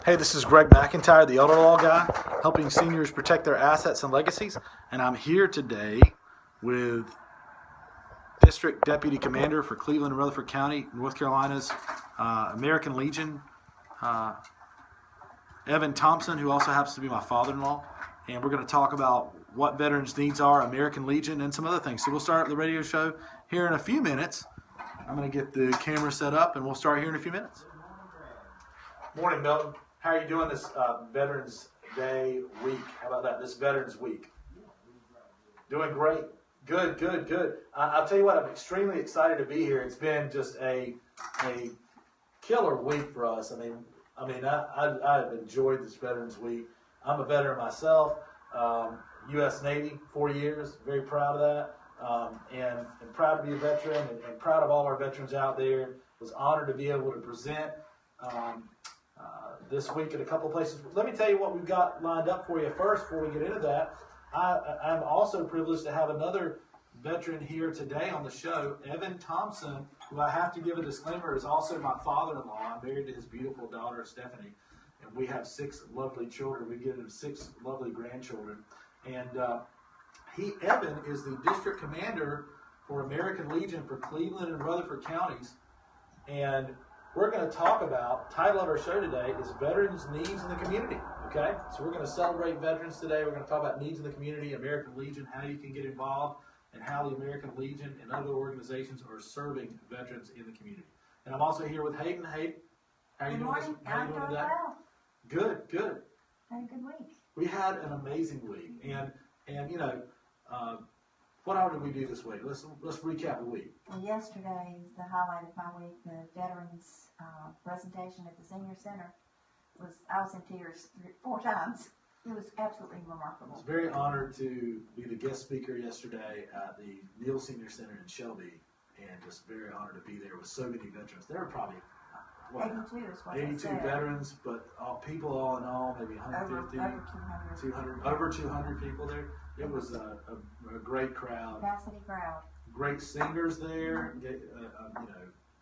Hey, this is Greg McIntyre, the elder law guy, helping seniors protect their assets and legacies. And I'm here today with District Deputy Commander for Cleveland and Rutherford County, North Carolina's American Legion, Evan Thompson, who also happens to be my father-in-law. And we're going to talk about what veterans' needs are, American Legion, and some other things. So we'll start the radio show here in a few minutes. I'm going to get the camera set up, and we'll start here in a few minutes. Morning, Milton. How are you doing this Veterans Day week? How about that, this Veterans Week? Doing great. Good. I'll tell you what, I'm extremely excited to be here. It's been just a killer week for us. I've enjoyed this Veterans Week. I'm a veteran myself, U.S. Navy, 4 years, very proud of that, and proud to be a veteran and proud of all our veterans out there. Was honored to be able to present this week at a couple of places. Let me tell you what we've got lined up for you first before we get into that. I'm also privileged to have another veteran here today on the show, Evan Thompson, who I have to give a disclaimer is also my father-in-law. I'm married to his beautiful daughter, Stephanie, and we have 6 lovely children. We give him 6 lovely grandchildren. And Evan is the district commander for American Legion for Cleveland and Rutherford counties. And we're going to talk about, title of our show today is Veterans' Needs in the Community, okay? So we're going to celebrate veterans today. We're going to talk about needs in the community, American Legion, how you can get involved, and how the American Legion and other organizations are serving veterans in the community. And I'm also here with Hayden. Hayden, how are you doing today? Well. Good. Had a good week. We had an amazing week. And you know, what all did we do this week? Let's recap the week. Well, yesterday is the highlight of my week. The veterans presentation at the senior center I was in tears 4 times. It was absolutely remarkable. I was very honored to be the guest speaker yesterday at the Neal Senior Center in Shelby, and just very honored to be there with so many veterans. There were probably 82 is what 82 they said. veterans, but people all in all, maybe 150, over 200 people there. It was a great crowd. Capacity crowd. Great singers there,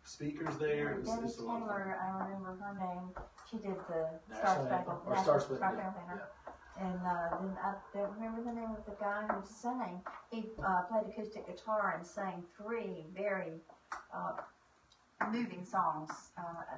speakers there. It Debbie was a lot of fun. Taylor, I remember her name. She did the National Anthem, Star Spangled Banner. Yeah. And then I don't remember the name of the guy who sang. He played acoustic guitar and sang 3 very moving songs.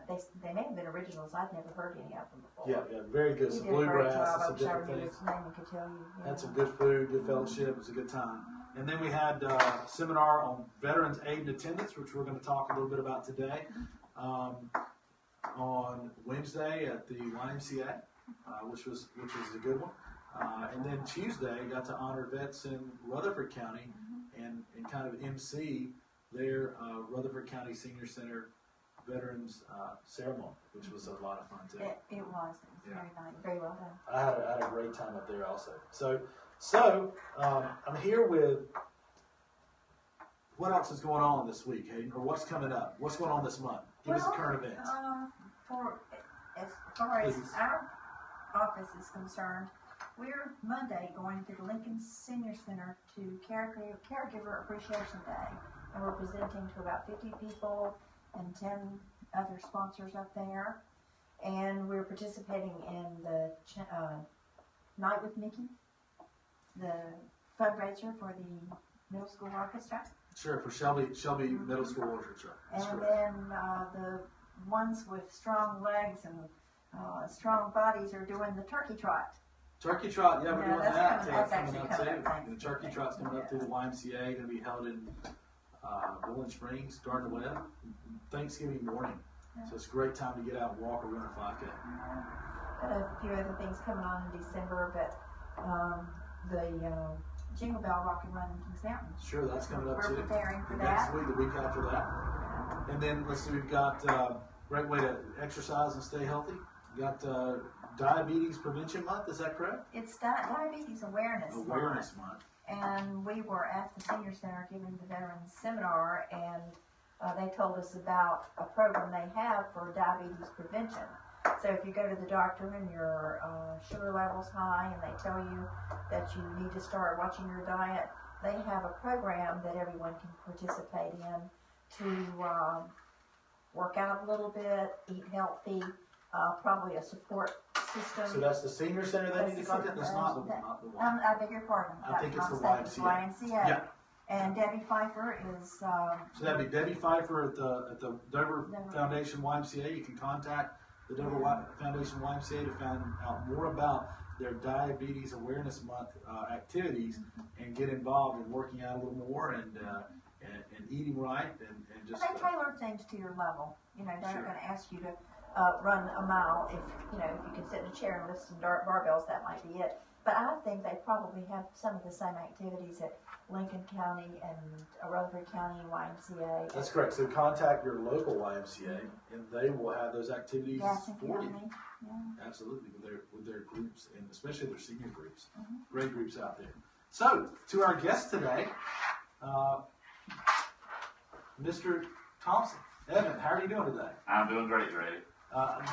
They may have been originals. I'd never heard any of them before. Yeah, very good. Some bluegrass and some different things. Could tell you. Had some good food, good fellowship. It was a good time. And then we had a seminar on veterans aid and attendance, which we're going to talk a little bit about today, on Wednesday at the YMCA, which was a good one. And then Tuesday got to honor vets in Rutherford County and kind of MC their Rutherford County Senior Center Veterans Ceremony, which was a lot of fun too. It was very nice, very well done. I had a great time up there also. So I'm here with what else is going on this week, Hayden, or what's coming up? What's going on this month? Give us the current events. As far as our office is concerned, we're Monday going to the Lincoln Senior Center to Caregiver Appreciation Day. And we're presenting to about 50 people and 10 other sponsors up there. And we're participating in the Night with Mickey, the fundraiser for the middle school orchestra. Sure, for Shelby Middle School Orchestra. And then the ones with strong legs and strong bodies are doing the turkey trot. Turkey trot, yeah, we're doing that. That's coming up coming too. up The turkey trot's coming up through the YMCA, going to be held in Bowling Springs, Garden Web, Thanksgiving morning. So it's a great time to get out and walk or run a 5K. Got a few other things coming on in December, but the Jingle Bell Rock and Run in Kings Mountain. Sure, that's coming up too. We're preparing for Next that. week, the week after that. And then let's see, we've got great way to exercise and stay healthy. We've got Diabetes Prevention Month, is that correct? It's Diabetes Awareness Month. And we were at the Senior Center giving the veterans seminar, and they told us about a program they have for diabetes prevention. So if you go to the doctor and your sugar level's high and they tell you that you need to start watching your diet, they have a program that everyone can participate in to work out a little bit, eat healthy, probably a support system. So that's the senior center they need to contact? That's not the one. I beg your pardon. I think it's the YMCA. Yeah. And Debbie Pfeiffer is. So that'd be Debbie Pfeiffer at the Dover Foundation YMCA. You can contact the Dover Foundation YMCA to find out more about their Diabetes Awareness Month activities and get involved in working out a little more and eating right and just. They tailor things to your level. You know, they're not going to ask you to run a mile if you can sit in a chair and lift some barbells. That might be it. But I think they probably have some of the same activities at Lincoln County and Rutherford County YMCA. That's correct. So contact your local YMCA, and they will have those activities for you. Yeah. Absolutely, with their groups, and especially their senior groups. Great groups out there. So, to our guest today, Mr. Thompson. Evan, how are you doing today? I'm doing great, Greg.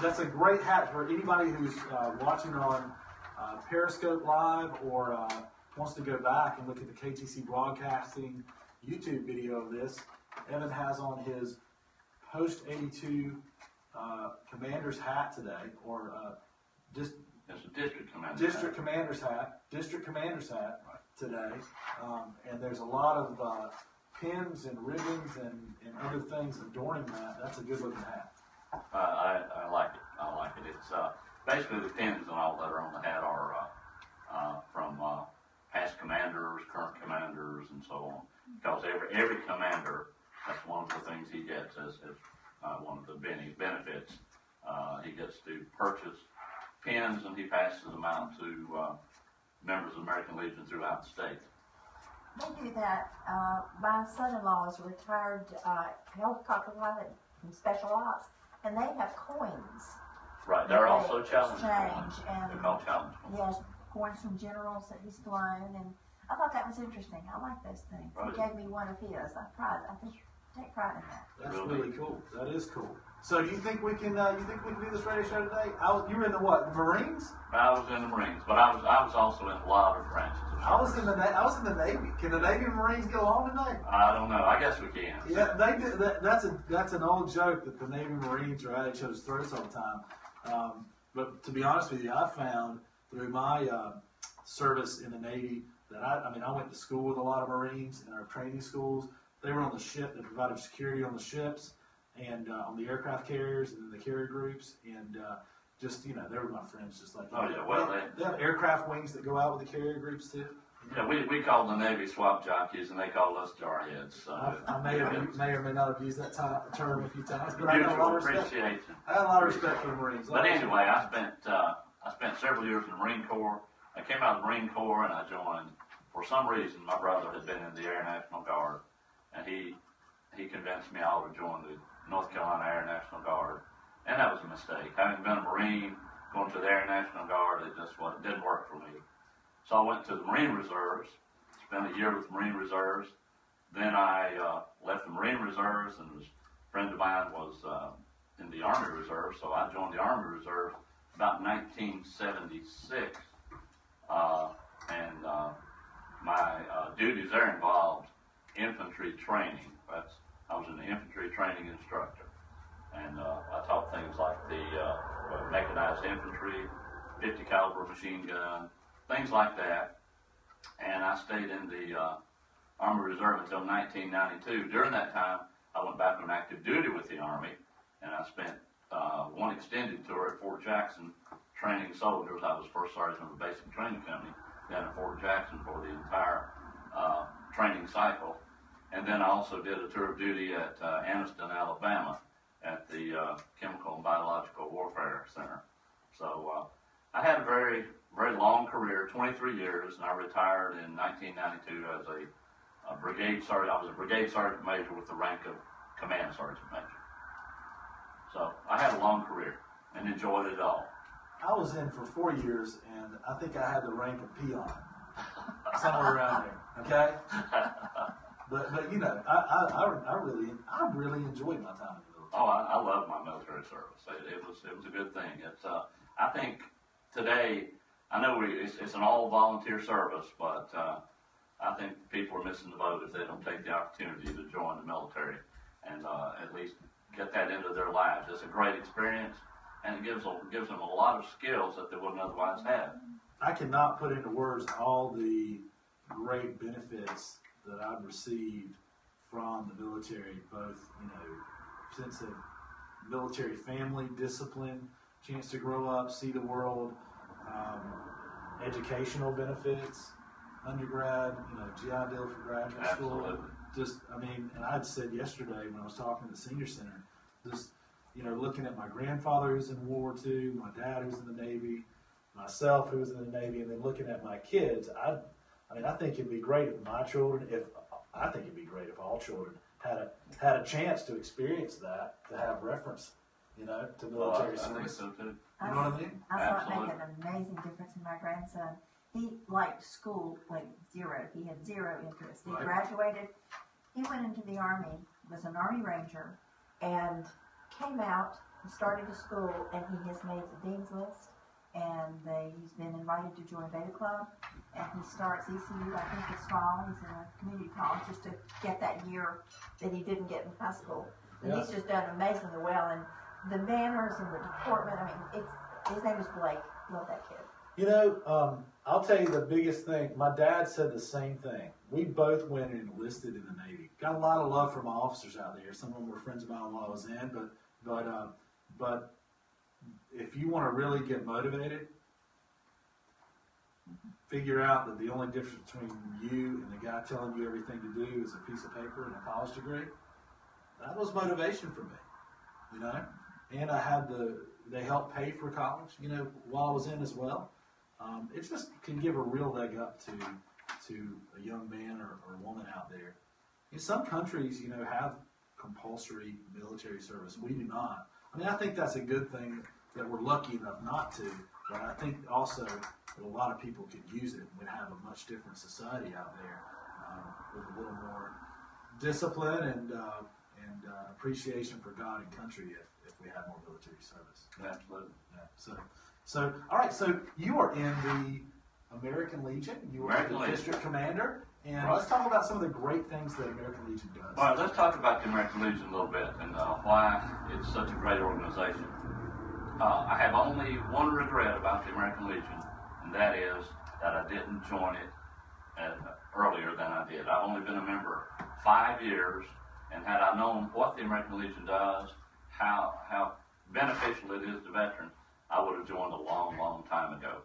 That's a great hat for anybody who's watching on Periscope Live or wants to go back and look at the KTC Broadcasting YouTube video of this. Evan has on his Post 82 Commander's hat today, or it's a District Commander's District Commander's hat today. And there's a lot of pins and ribbons and other things adorning that. That's a good looking hat. I like it. I like it. It's basically the pins and all that are on the hat are from past commanders, current commanders, and so on. Because every commander, that's one of the things he gets as one of the benefits. He gets to purchase pins, and he passes them out to members of the American Legion throughout the state. They do that. My son-in-law is a retired helicopter pilot from Special Ops, and they have coins. Right, they're also challenge coins. And they're called challenge coins. Yes, coins from generals that he's flown, and I thought that was interesting. I like those things. Right. He gave me one of his. I take pride in that. That's really cool. That is cool. So you think we can do this radio show today? You were in the what? The Marines? I was in the Marines, but I was also in a lot of branches. I was in the Navy. Can the Navy and Marines get along today? I don't know. I guess we can. Yeah, they do. That's an old joke that the Navy and Marines are at each other's throats all the time. But to be honest with you, I found through my service in the Navy that I went to school with a lot of Marines in our training schools. They were on the ship. They provided security on the ships and on the aircraft carriers and then the carrier groups, and they were my friends, just like they have aircraft wings that go out with the carrier groups too. Yeah, we called the Navy swap jockeys, and they called us jarheads. So I may or may not have used that term a few times, but I had a lot of respect for the Marines. But anyway, I spent several years in the Marine Corps. I came out of the Marine Corps and I joined. For some reason, my brother had been in the Air National Guard, and he convinced me I ought to join the North Carolina Air National Guard, and that was a mistake. Having been a Marine, going to the Air National Guard, it didn't work for me. So I went to the Marine Reserves, spent a year with the Marine Reserves. Then I left the Marine Reserves, and a friend of mine was in the Army Reserve, so I joined the Army Reserve about 1976. My duties there involved infantry training. I was an infantry training instructor, and I taught things like the mechanized infantry, 50 caliber machine gun, things like that. And I stayed in the Army Reserve until 1992. During that time, I went back on active duty with the Army, and I spent one extended tour at Fort Jackson training soldiers. I was first sergeant of the basic training company down at Fort Jackson for the entire training cycle. And then I also did a tour of duty at Anniston, Alabama at the Chemical and Biological Warfare Center. So I had a very, very long career, 23 years, and I retired in 1992 as a brigade sergeant. I was a brigade sergeant major with the rank of command sergeant major. So I had a long career and enjoyed it all. I was in for 4 years, and I think I had the rank of peon, somewhere around there. Okay, but I really enjoyed my time in the military. Oh, I love my military service. It was a good thing. It's I think today, I know it's an all volunteer service, but I think people are missing the boat if they don't take the opportunity to join the military and at least get that into their lives. It's a great experience, and it gives them a lot of skills that they wouldn't otherwise have. I cannot put into words all the great benefits that I've received from the military, both, sense of military family, discipline, chance to grow up, see the world, educational benefits, undergrad, GI Deal for graduate Absolutely. school. Just, and I'd said yesterday when I was talking to the senior center, just, looking at my grandfather who's in World War II, my dad who's in the Navy, myself who was in the Navy, and then looking at my kids, I think it'd be great if my children, I think it'd be great if all children had a chance to experience that, to have reference, to military I think service. so too. You know what I mean? I saw it Absolutely. make an amazing difference in my grandson. He liked school like zero. He had zero interest. He Right. graduated. He went into the Army, was an Army Ranger, and came out and started a school, and he has made the Dean's List, and he's been invited to join Beta Club, and he starts ECU, I think this fall. He's in a community college just to get that year that he didn't get in high school. And Yeah. he's just done amazingly well, and the manners and the deportment, his name is Blake. Love that kid. I'll tell you the biggest thing. My dad said the same thing. We both went and enlisted in the Navy. Got a lot of love from my officers out there. Some of them were friends of mine while I was in, but if you want to really get motivated, figure out that the only difference between you and the guy telling you everything to do is a piece of paper and a college degree. That was motivation for me, And I had they helped pay for college, while I was in as well. It just can give a real leg up to a young man or woman out there. Some countries, have compulsory military service. We do not. I think that's a good thing that we're lucky enough not to, but I think also that a lot of people could use it and would have a much different society out there with a little more discipline and appreciation for God and country if we had more military service. Absolutely. Yeah. So all right. So you are in the American Legion. You are American the Legion. district commander, and Right. let's talk about some of the great things that American Legion does. All right, let's talk about the American Legion a little bit and why it's such a great organization. I have only one regret about the American Legion, and that is that I didn't join it earlier than I did. I've only been a member 5 years, and had I known what the American Legion does, how beneficial it is to veterans, I would have joined a long, long time ago.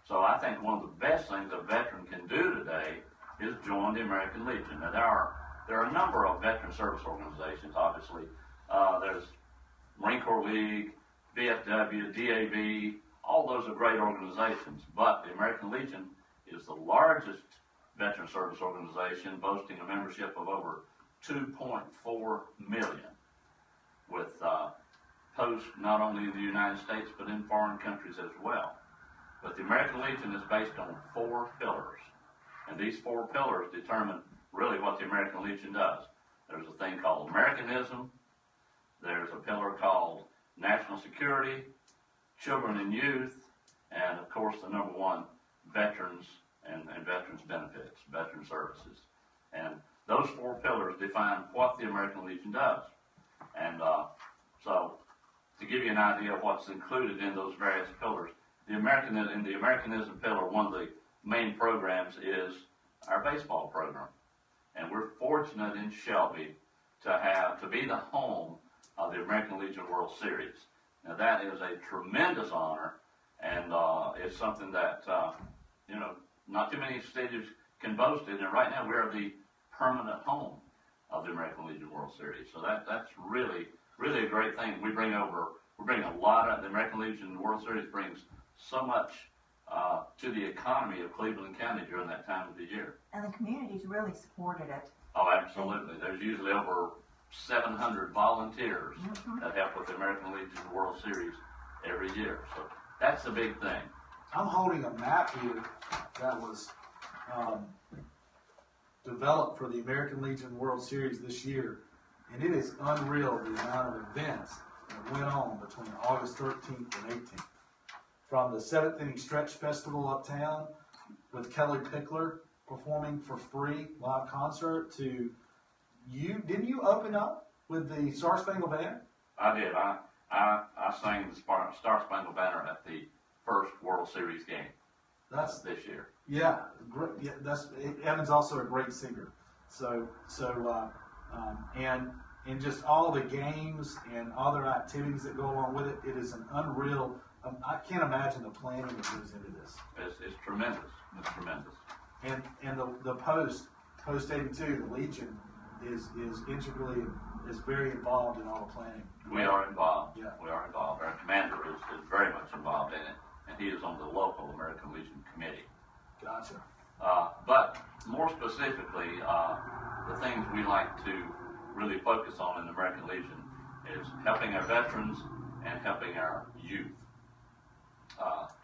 So I think one of the best things a veteran can do today is join the American Legion. Now there are a number of veteran service organizations, obviously. There's Marine Corps League, VFW, DAV, all those are great organizations, but the American Legion is the largest veteran service organization, boasting a membership of over 2.4 million, with posts not only in the United States but in foreign countries as well. But the American Legion is based on 4 pillars, and these 4 pillars determine really what the American Legion does. There's a thing called Americanism, there's a pillar called National Security, Children and Youth, and of course the number one, Veterans and Veterans Benefits, Veteran Services. And those 4 pillars define what the American Legion does. And so to give you an idea of what's included in those various pillars, in the Americanism pillar, one of the main programs is our baseball program. And we're fortunate in Shelby to be the home of the American Legion World Series. Now that is a tremendous honor, and it's something that, not too many stadiums can boast it, and right now we're the permanent home of the American Legion World Series. So that's really, really a great thing. We bring a lot of, the American Legion World Series brings so much to the economy of Cleveland County during that time of the year. And the community's really supported it. Oh, absolutely. There's usually over 700 volunteers that help with the American Legion World Series every year. So that's the big thing. I'm holding a map here that was developed for the American Legion World Series this year, and it is unreal the amount of events that went on between August 13th and 18th. From the 7th Inning Stretch Festival uptown with Kelly Pickler performing for free live concert to didn't you open up with the Star Spangled Banner? I did. I sang the Star Spangled Banner at the first World Series game. That's this year. Yeah, great. Yeah, Evan's also a great singer. And just all the games and other activities that go along with it, it is an unreal. I can't imagine the planning that goes into this. It's tremendous. It's tremendous. And the post 82, the Legion is integrally is very involved in all the planning. We are involved. Yeah. We are involved. Our commander is very much involved in it, and he is on the local American Legion committee. Gotcha. But more specifically, the things we like to really focus on in the American Legion is helping our veterans and helping our youth,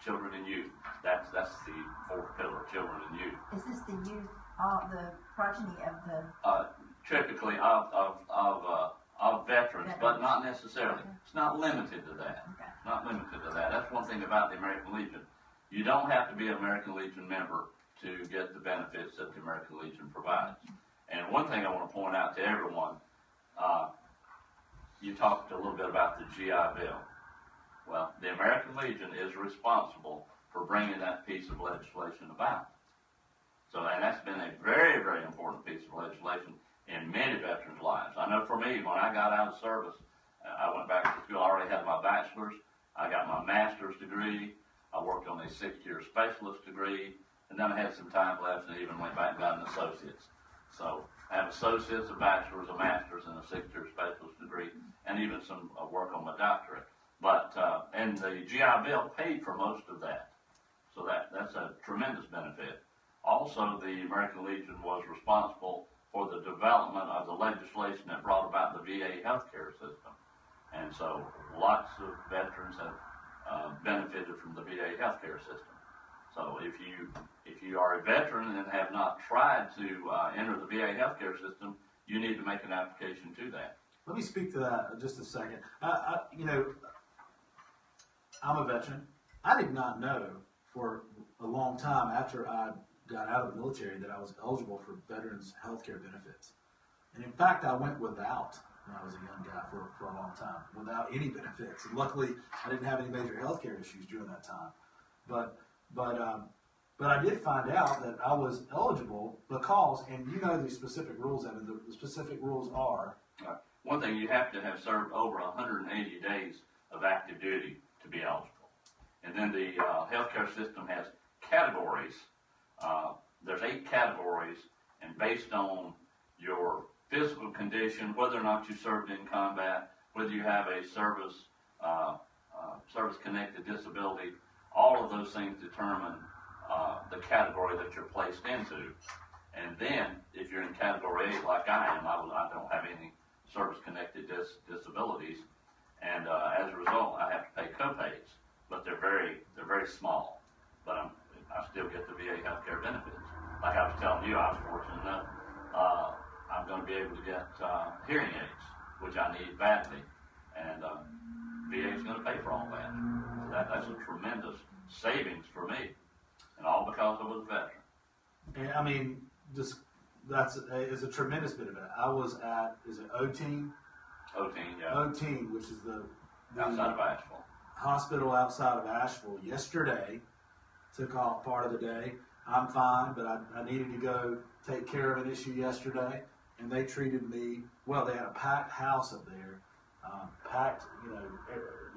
children and youth. That's the fourth pillar, children and youth. Is this the youth, the progeny of the? Typically of veterans, but not necessarily. Okay. It's not limited to that. Okay. Not limited to that. That's one thing about the American Legion. You don't have to be an American Legion member to get the benefits that the American Legion provides. And one thing I want to point out to everyone, you talked a little bit about the GI Bill. Well, the American Legion is responsible for bringing that piece of legislation about. So, and that's been a very, very important piece of legislation in many veterans' lives. I know for me, when I got out of service, I went back to school. I already had my bachelor's. I got my master's degree. I worked on a 6-year specialist degree, and then I had some time left and even went back and got an associate's. So I have associates, a bachelor's, a master's, and a 6-year specialist degree, and even some work on my doctorate. But and the GI Bill paid for most of that, so that's a tremendous benefit. Also, the American Legion was responsible for the development of the legislation that brought about the VA healthcare system, and so lots of veterans have benefited from the VA healthcare system. So if you are a veteran and have not tried to enter the VA healthcare system, you need to make an application to that. Let me speak to that in just a second. I'm a veteran. I did not know for a long time after I got out of the military that I was eligible for veterans healthcare benefits. And in fact, I went without when I was a young guy for a long time, without any benefits. And luckily, I didn't have any major healthcare issues during that time. But I did find out that I was eligible because, and you know the specific rules, Evan, the specific rules are. One thing, you have to have served over 180 days of active duty to be eligible. And then the healthcare system has categories. There's 8 categories, and based on your physical condition, whether or not you served in combat, whether you have a service-connected disability, all of those things determine the category that you're placed into. And then, if you're in category 8, like I am, I don't have any service-connected disabilities, and as a result, I have to pay co-pays, but they're very small. But I still get the VA healthcare benefits. Like I was telling you, I was fortunate enough. I'm going to be able to get hearing aids, which I need badly, and VA is going to pay for all that. So that's a tremendous savings for me, and all because I was a veteran. And I mean, that's a tremendous benefit. I was at, is it O-Team? O-Team, yeah. O-Team, which is the Outside of Asheville. Hospital outside of Asheville yesterday. Took off part of the day. I'm fine, but I needed to go take care of an issue yesterday, and they treated me well. They had a packed house up there,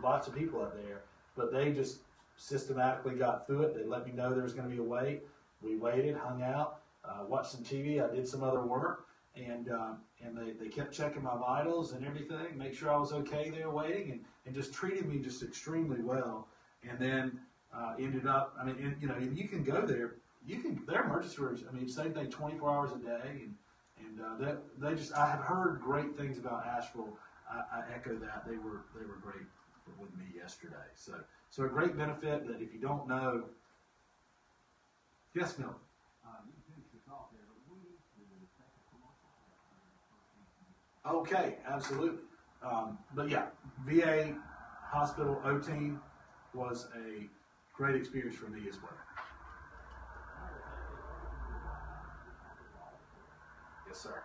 lots of people up there, but they just systematically got through it. They let me know there was going to be a wait. We waited, hung out, watched some TV. I did some other work, and they kept checking my vitals and everything, make sure I was okay there waiting, and just treated me just extremely well. And then ended up, you can go there. Their emergency rooms, same thing, 24 hours a day, and they just, I have heard great things about Asheville. I echo that. They were great with me yesterday. So a great benefit that if you don't know, yes, Mill. Okay, absolutely. But yeah, VA hospital O-Team was a great experience for me as well. Yes, sir.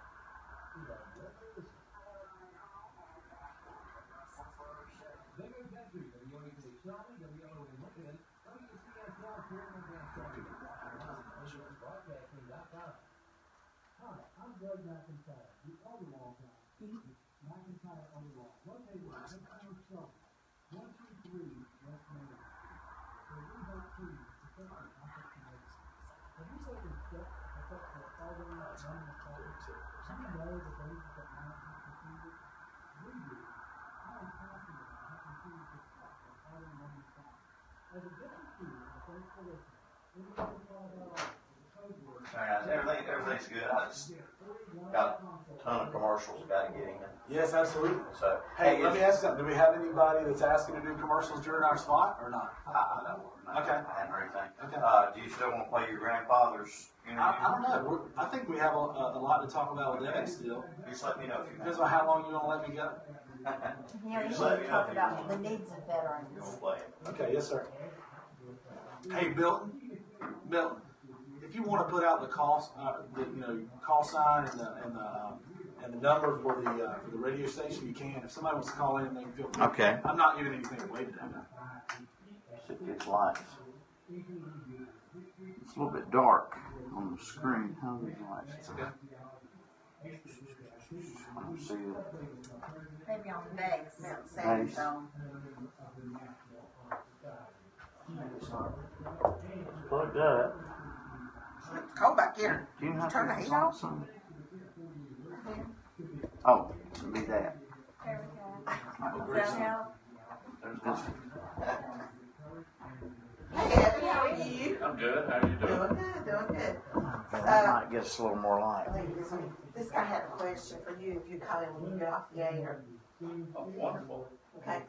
Everything's good. I just got a ton of commercials got to get in. Yes, absolutely. So, Hey, let me ask you something. Do we have anybody that's asking to do commercials during our spot or not? I don't know. Okay. I haven't heard anything. Okay. Do you still want to play your grandfather's interview? I don't know. I think we have a lot to talk about with Evan still. Just let me know if you Depends on how long you want to let me go. Yeah, you Just let should me talk know if about the needs of you veterans. want to play it. Okay, yes, sir. Hey, Milton, if you want to put out the call, call sign and the number for the radio station, you can. If somebody wants to call in, they can feel free. Okay. I'm not giving anything away today. It gets lights. It's a little bit dark on the screen. How are these lights? It's okay. I don't see it. Maybe on the base, Mount Sandy Base. Zone. Plugged up. It's cold back here. Do you have Turn the to heat on off. some? Oh, it'll be that. There we go. Does that help? There's this. Hey, Evan, how are you? I'm good. How you doing? Doing good. That might get us a little more light. This guy had a question for you if you call in when you get off the air. Oh, wonderful. Okay,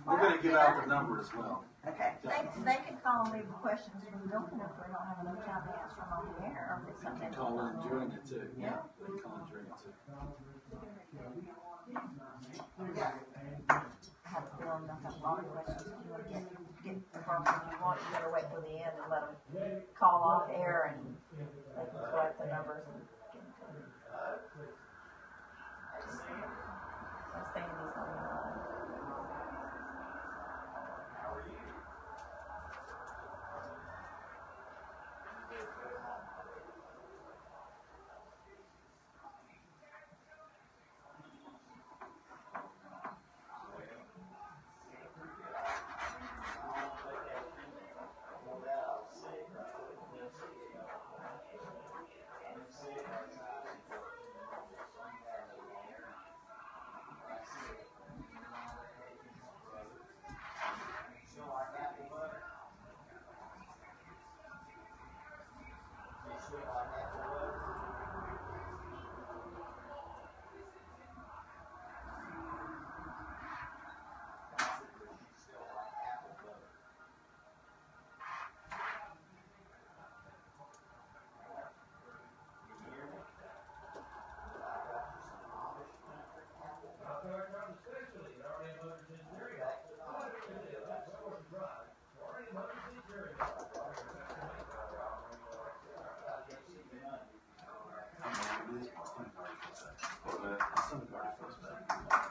We're going to give out the number as well. okay. They can call and leave questions for the building if we don't have enough time to answer them on the air. Or if it's You something can call in during it too. Yeah. You can call in during it too. Yeah. I have a feeling they'll have a lot of questions. If you want to get the person you want, you better wait till the end and let them call off air and they can collect the numbers and give them to them. Sandy's on the line.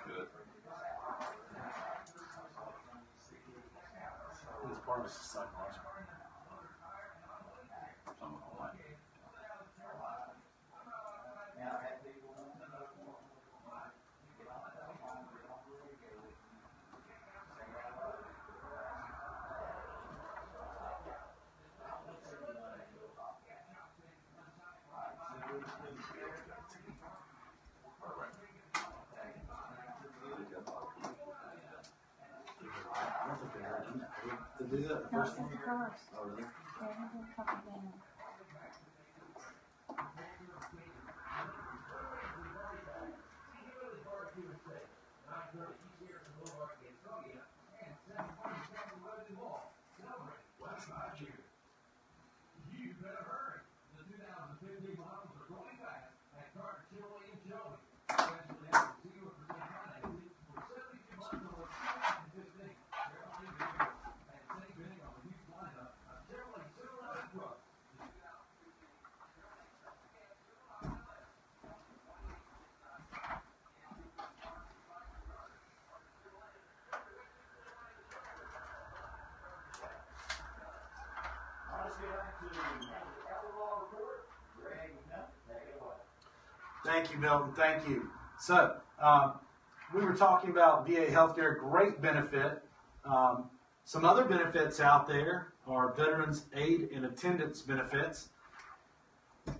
Good. It's part of psychological. Some of them like I don't think they ever done that. Did they do that the No, first this one? is the first. Oh, really? Yeah, we did a couple things. Thank you, Milton. Thank you. So, we were talking about VA healthcare, great benefit. Some other benefits out there are Veterans Aid and Attendance benefits.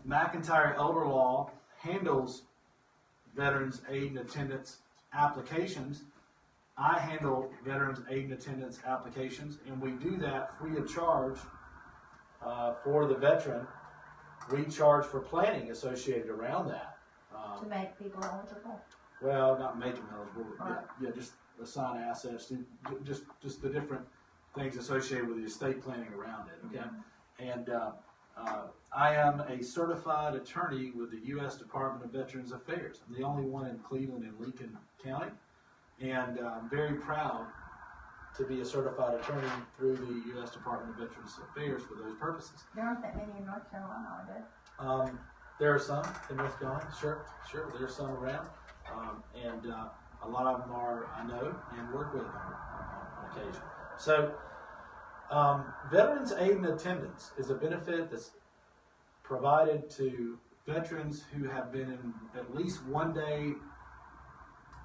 McIntyre Elder Law handles Veterans Aid and Attendance applications. I handle Veterans Aid and Attendance applications, and we do that free of charge for the veteran. We charge for planning associated around that. To make people eligible. Well, not make them eligible. Yeah, just assign assets, just the different things associated with the estate planning around it. Okay, and I am a certified attorney with the U.S. Department of Veterans Affairs. I'm the only one in Cleveland and Lincoln County, and I'm very proud to be a certified attorney through the U.S. Department of Veterans Affairs for those purposes. There aren't that many in North Carolina, are there? There are some in North Carolina, sure. There's some around, and a lot of them are I know and work with on occasion. So, Veterans Aid and Attendance is a benefit that's provided to veterans who have been in at least 1 day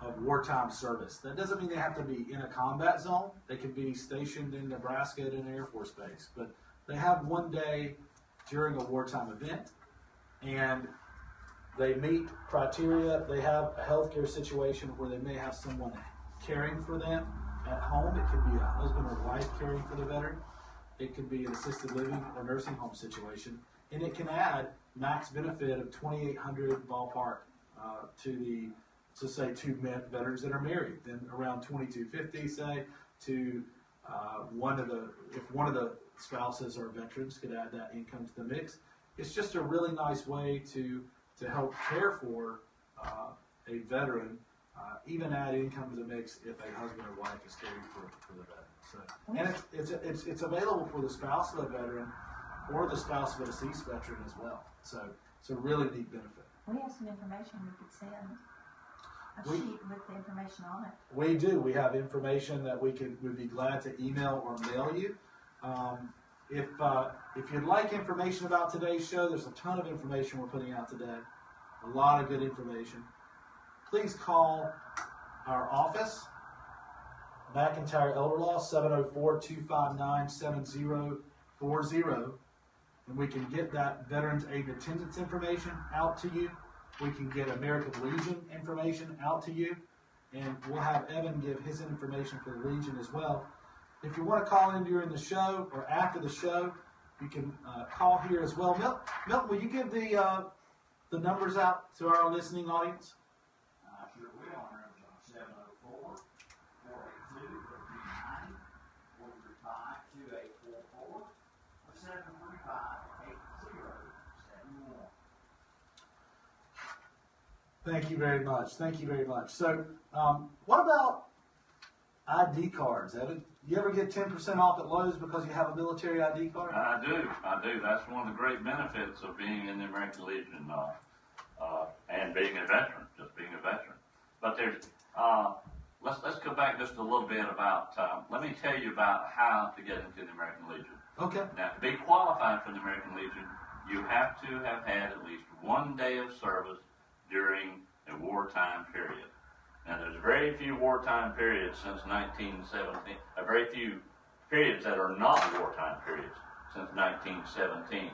of wartime service. That doesn't mean they have to be in a combat zone. They can be stationed in Nebraska at an Air Force base, but they have 1 day during a wartime event. And they meet criteria. They have a healthcare situation where they may have someone caring for them at home. It could be a husband or wife caring for the veteran. It could be an assisted living or nursing home situation. And it can add max benefit of $2,800 ballpark to say two veterans that are married. Then around $2,250, say, to if one of the spouses or veterans could add that income to the mix. It's just a really nice way to help care for a veteran, even add income to the mix if a husband or wife is caring for the veteran. So, and it's available for the spouse of a veteran or the spouse of a deceased veteran as well. So it's a really neat benefit. We have some information we could send. A sheet with the information on it. We do. We have information that we'd be glad to email or mail you. If you'd like information about today's show, there's a ton of information we're putting out today. A lot of good information. Please call our office, McIntyre Elder Law, 704-259-7040, and we can get that Veterans Aid and Attendance information out to you. We can get American Legion information out to you, and we'll have Evan give his information for the Legion as well. If you want to call in during the show or after the show, you can call here as well. Milton, will you give the numbers out to our listening audience? I sure will. Our numbers are 704-482-1390, 435-8071. Thank you very much. So, what about ID cards, Evan? You ever get 10% off at Lowe's because you have a military ID card? I do. That's one of the great benefits of being in the American Legion and being a veteran, just being a veteran. But there's, let's go back just a little bit about, let me tell you about how to get into the American Legion. Okay. Now, to be qualified for the American Legion, you have to have had at least 1 day of service during a wartime period. Now, there's very few wartime periods since 1917, very few periods that are not wartime periods since 1917.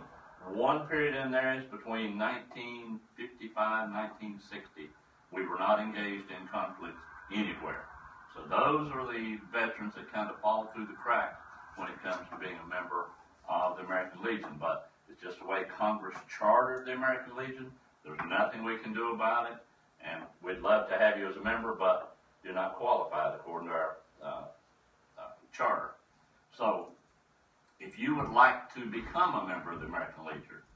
One period in there is between 1955 and 1960. We were not engaged in conflict anywhere. So those are the veterans that kind of fall through the cracks when it comes to being a member of the American Legion. But it's just the way Congress chartered the American Legion. There's nothing we can do about it. And we'd love to have you as a member, but you're not qualified according to our charter. So, if you would like to become a member of the American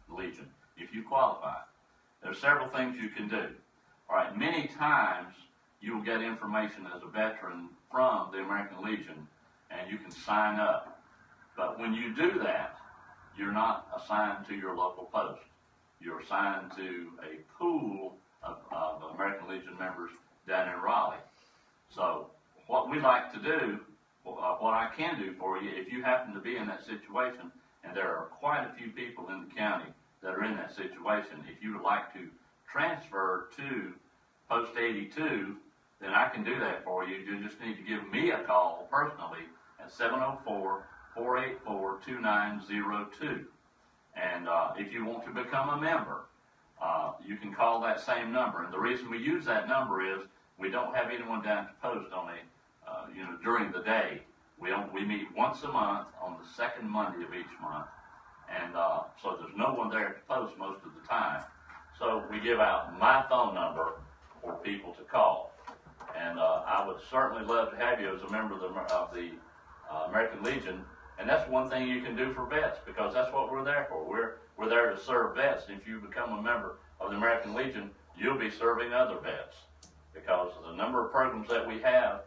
Legion, if you qualify, there are several things you can do. All right, many times you will get information as a veteran from the American Legion, and you can sign up. But when you do that, you're not assigned to your local post. You're assigned to a pool of American Legion members down in Raleigh. So what we like to do, what I can do for you, if you happen to be in that situation, And there are quite a few people in the county that are in that situation. If you would like to transfer to Post 82, then I can do that for you. You just need to give me a call personally at 704-484-2902. And if you want to become a member, you can call that same number. And the reason we use that number is we don't have anyone down at the post on during the day. We meet once a month on the second Monday of each month. And so there's no one there at the post most of the time. So we give out my phone number for people to call. And I would certainly love to have you as a member of the American Legion. And that's one thing you can do for vets, because that's what we're there for. We're there to serve vets. If you become a member of the American Legion, you'll be serving other vets, because of the number of programs that we have.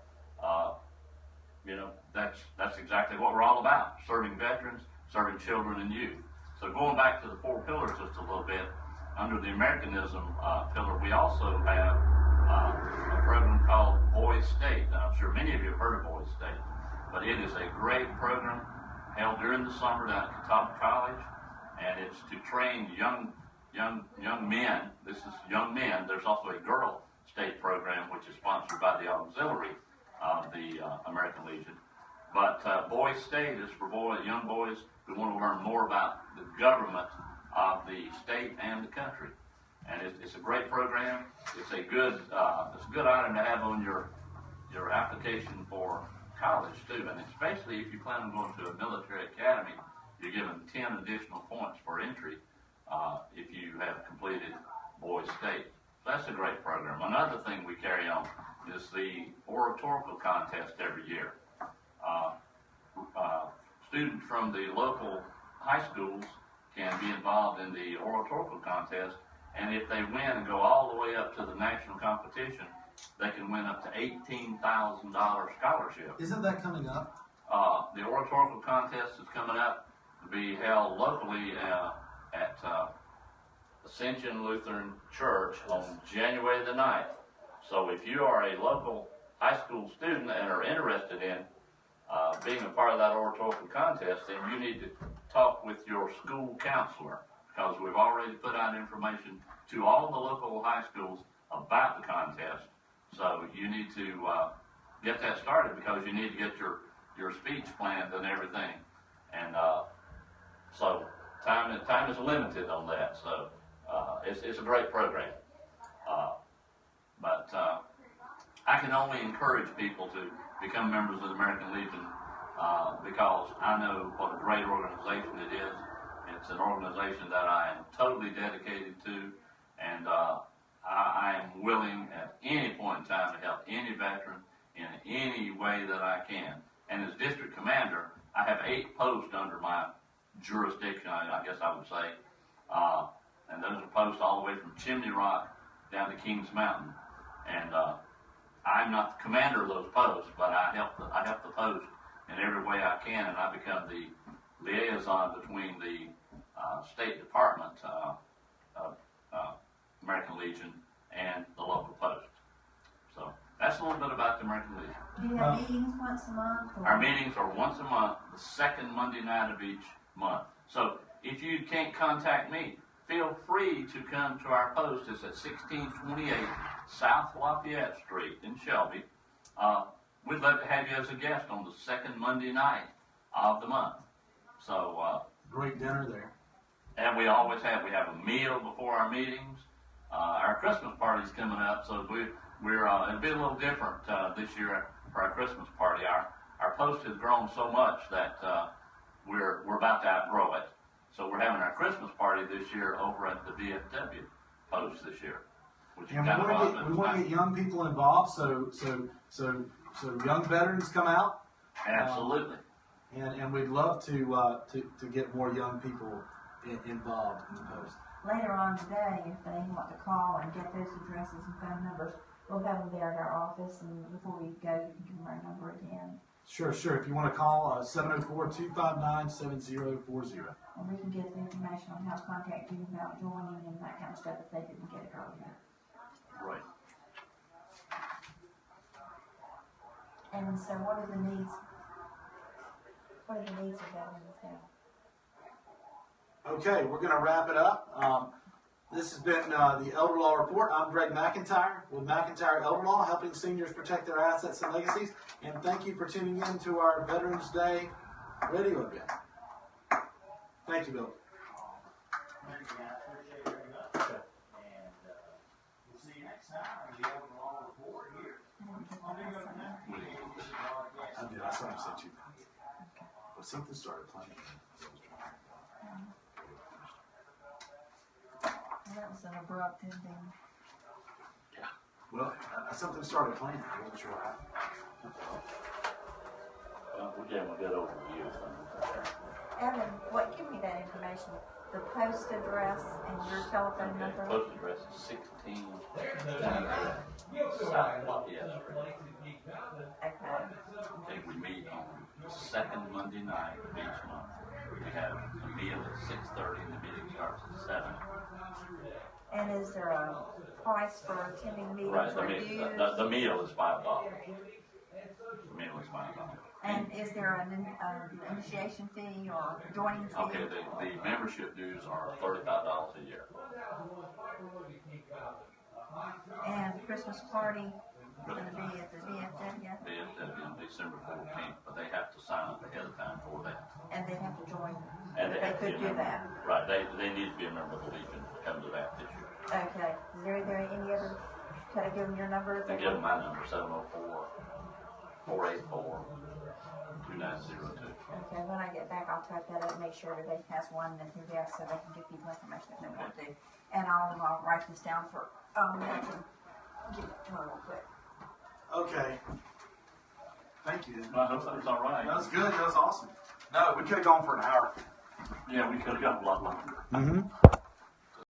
That's exactly what we're all about: serving veterans, serving children and youth. So going back to the 4 pillars just a little bit, under the Americanism pillar, we also have a program called Boys State. Now, I'm sure many of you have heard of Boys State, but it is a great program held during the summer down at Catawba College, and it's to train young men. This is young men. There's also a girl state program which is sponsored by the auxiliary of the American Legion. But Boys State is for young boys who want to learn more about the government of the state and the country. And it's a great program. It's a good item to have on your application for college too. And especially if you plan on going to a military academy, you're given 10 additional points for entry if you have completed Boys State. So that's a great program. Another thing we carry on is the Oratorical Contest every year. Students from the local high schools can be involved in the Oratorical Contest, and if they win and go all the way up to the national competition, they can win up to $18,000 scholarship. Isn't that coming up? The Oratorical Contest is coming up to be held locally at Ascension Lutheran Church on January the 9th. So if you are a local high school student and are interested in being a part of that Oratorical Contest, then you need to talk with your school counselor, because we've already put out information to all the local high schools about the contest. So you need to get that started, because you need to get your speech planned and everything. And so time is limited on that. So it's a great program. But I can only encourage people to become members of the American Legion because I know what a great organization it is. It's an organization that I am totally dedicated to, and I am willing at any point in time to help any veteran in any way that I can. And as district commander, I have 8 posts under my jurisdiction, I guess I would say. And those are posts all the way from Chimney Rock down to Kings Mountain. And I'm not the commander of those posts, but I help the post in every way I can, and I become the liaison between the State Department of American Legion and the local post. So that's a little bit about the American Legion. Do you have meetings once a month? Or? Our meetings are once a month, the second Monday night of each month. So if you can't contact me, feel free to come to our post. It's at 1628 South Lafayette Street in Shelby. We'd love to have you as a guest on the second Monday night of the month. So Great dinner there. And we always have a meal before our meetings. Our Christmas party's coming up, so we're it'll be a little different this year for our Christmas party. Our post has grown so much that we're about to outgrow it. So we're having our Christmas party this year over at the VFW post this year. Which And kind of we want to get young people involved, so young veterans come out. Absolutely. And we'd love to get more young people involved in the post. Later on today, if they want to call and get those addresses and phone numbers, we'll have them there at our office, and before we go, you can give them our number again. Sure. If you want to call, 704-259-7040. And we can get the information on how to contact you about joining and that kind of stuff if they didn't get it earlier. Right. And so what are the needs? What are the needs of veterans now? Okay, we're going to wrap it up. This has been the Elder Law Report. I'm Greg McIntyre with McIntyre Elder Law, helping seniors protect their assets and legacies. And thank you for tuning in to our Veterans Day radio event. Thank you, Bill. Thank you, guys. Appreciate it very much. And we'll see you next time on the overall report here. On Big Open Now. I did. I saw you said you. But something started playing. That was an abrupt ending. Yeah. Well, something started playing. I wasn't sure what happened. Well, we gave them a good overview. Evan, what, give me that information, the post address and your telephone number? Post address is 16 South Lafayette Street. Okay. Okay, we meet on the second Monday night of each month. We have a meal at 6:30 and the meeting starts at 7. And is there a price for attending meetings Right, or dues? the meal is $5. The meal is $5. And is there an initiation fee or joining fee? Okay, the membership dues are $35 a year. And Christmas party going to be at the VFW? VFW on December 14th, but they have to sign up ahead of time for that. And they have to join. And They have to could be a do member. that. Right, they need to be a member of the Legion to come to that this year. Okay. Is there any other, could I give them your number? I give them my number, 704-484-2902. Okay, when I get back, I'll type that up and make sure everybody has one and through there so they can give people information if they want to. And I'll write this down for, mention. Give it to her real quick. Okay. Thank you. Well, I hope that was all right. That was good. That was awesome. No, we could have gone for an hour. Yeah, we could have got a lot longer. Mm-hmm.